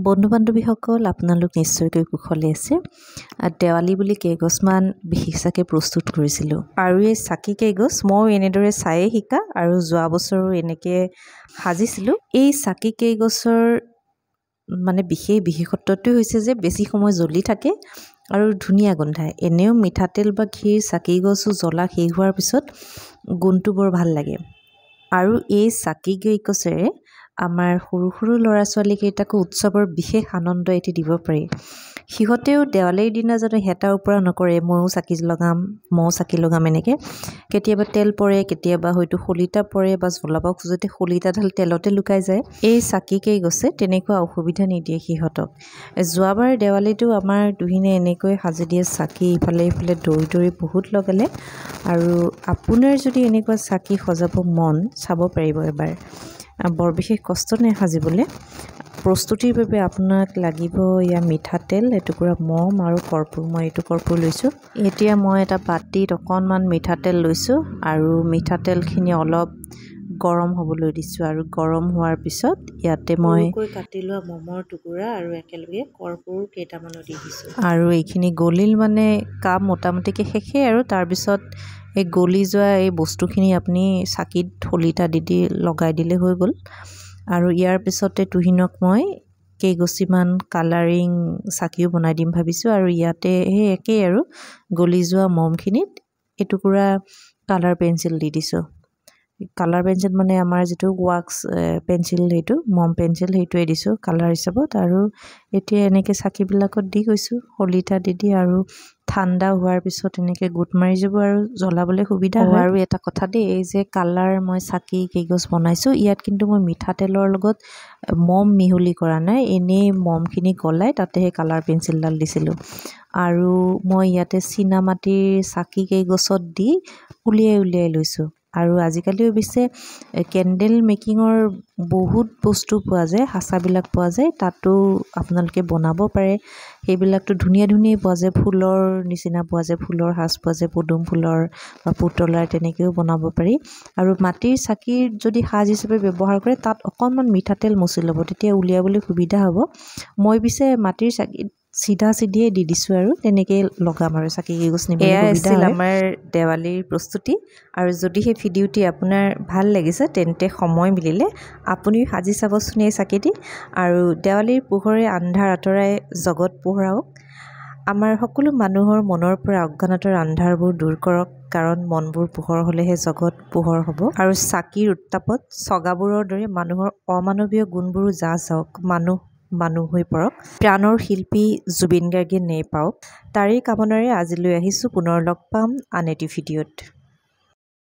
বন্ধু বান্ধৱীসকল আপোনালোক নিশ্চয়কৈ কুশলে আছে। দেৱালী বুলি কেইগছমান বিশেষভাৱে প্ৰস্তুত কৰিছিলোঁ আৰু এই চাকি কেইগছ মই এনেদৰে চায়ে শিকা আৰু যোৱা বছৰো এনেকৈ সাজিছিলোঁ। এই চাকি কেইগছৰ বিশেষত্বটো হৈছে যে বেছি সময় জ্বলি থাকে আৰু ধুনীয়া গোন্ধায়। এনেও মিঠাতেল বা ঘিৰ চাকি গছো জ্বলা শেষ হোৱাৰ পিছত গোন্ধটো বৰ ভাল লাগে। আৰু এই চাকি কেইগছেৰে আমাৰ সৰু সৰু ল'ৰা ছোৱালীকেইটাকো উৎসৱৰ বিশেষ আনন্দ এটি দিব পাৰি। সিহঁতেও দেৱালীৰ দিনা জানো হেতা ওপৰা নকৰে, ময়ো চাকি লগাম এনেকৈ। কেতিয়াবা তেল পৰে, কেতিয়াবা হয়তো শলিতা পৰে বা জ্বলাব খোজোতে শলিতাডাল তেলতে লুকাই যায়। এই চাকি কেইগছে তেনেকুৱা অসুবিধা নিদিয়ে সিহঁতক। যোৱাবাৰ দেৱালীটো আমাৰ দুহিনে এনেকৈ সাজি দিয়ে চাকি ইফালে ইফালে দৌৰি দৌৰি বহুত লগালে। আৰু আপোনাৰ যদি এনেকুৱা চাকি সজাব মন, চাব পাৰিব এবাৰ। বৰ বিশেষ কষ্ট নাই সাজিবলৈ। প্ৰস্তুতিৰ বাবে আপোনাক লাগিব ইয়াৰ মিঠাতেল, এটুকুৰা মম আৰু কৰ্পূৰ। মই এইটো কৰ্পূৰ লৈছোঁ। এতিয়া মই এটা বাতিত অকণমান মিঠাতেল লৈছোঁ আৰু মিঠাতেলখিনি অলপ গৰম হ'বলৈ দিছোঁ। আৰু গৰম হোৱাৰ পিছত ইয়াতে মই কাটি লোৱা মমৰ টুকুৰা আৰু একেলগে কৰ্পূৰ কেইটামানো দি দিছোঁ। আৰু এইখিনি গলিল কাম মোটামুটিকৈ শেষেই আৰু তাৰপিছত এই গলি যোৱা এই বস্তুখিনি আপুনি চাকিত শলিতা দি লগাই দিলে হৈ গ'ল। আৰু ইয়াৰ পিছতে তুহিনক মই কেইগছিমান কালাৰিং চাকিও বনাই দিম ভাবিছোঁ। আৰু ইয়াতে সেই একেই আৰু গলি যোৱা মমখিনিত এটুকুৰা কালাৰ পেঞ্চিল দি দিছোঁ। কালাৰ পেঞ্চিল আমাৰ যিটো ৱাক্স পেঞ্চিল, সেইটো মম পেঞ্চিল সেইটোৱে দিছোঁ কালাৰ হিচাপত। আৰু এতিয়া এনেকৈ চাকিবিলাকত দি গৈছোঁ শলিতা দি আৰু ঠাণ্ডা হোৱাৰ পিছত এনেকৈ গোট মাৰি যাব আৰু জ্বলাবলৈ সুবিধা হয়। আৰু এটা কথা দেই, এই যে কালাৰ মই চাকি কেইগছ বনাইছোঁ, ইয়াত কিন্তু মই মিঠাতেলৰ লগত মম মিহলি কৰা নাই, এনেই মমখিনি গলাই তাতে সেই কালাৰ পেঞ্চিলডাল দিছিলোঁ। আৰু মই ইয়াতে চীনামাটিৰ চাকি কেইগছত দি উলিয়াই লৈছোঁ। আৰু আজিকালি অৱশ্যে কেণ্ডেল মেকিঙৰ বহুত বস্তু পোৱা যায়, সাঁচাবিলাক পোৱা যায়, তাতো আপোনালোকে বনাব পাৰে। সেইবিলাকতো ধুনীয়া পোৱা যায়, ফুলৰ নিচিনা পোৱা যায়, ফুলৰ সাজ পোৱা যায়, পদুম ফুলৰ বা পুতলাৰ, তেনেকৈও বনাব পাৰি। আৰু মাটিৰ চাকিৰ যদি সাজ হিচাপে ব্যৱহাৰ কৰে তাত অকণমান মিঠাতেল মচি ল'ব, তেতিয়া উলিয়াবলৈ সুবিধা হ'ব। মই পিছে মাটিৰ চাকিত চিধায়ে দি দিছোঁ আৰু তেনেকৈ লগাম আৰু চাকি কেইগছ নিবলৈ সুবিধা হয়। আমাৰ দেৱালীৰ প্ৰস্তুতি। আৰু যদি সেই ভিডিঅ'টি আপোনাৰ ভাল লাগিছে তেন্তে সময় মিলিলে আপুনিও সাজি চাবচোন এই চাকিটি। আৰু দেৱালীৰ পোহৰে আন্ধাৰ আঁতৰাই জগত পোহৰাওক। আমাৰ সকলো মানুহৰ মনৰ পৰা অজ্ঞানতাৰ আন্ধাৰবোৰ দূৰ কৰক, কাৰণ মনবোৰ পোহৰ হ'লেহে জগত পোহৰ হ'ব। আৰু চাকিৰ উত্তাপত চগাবোৰৰ দৰে মানুহৰ অমানৱীয় গুণবোৰো যাওক, মানুহ হৈ পৰক। প্ৰাণৰ শিল্পী জুবিন গাৰ্গে ন্যায় পাওক, তাৰেই কামনাৰে আজিলৈ আহিছোঁ। পুনৰ লগ পাম আন এটি ভিডিঅ'ত।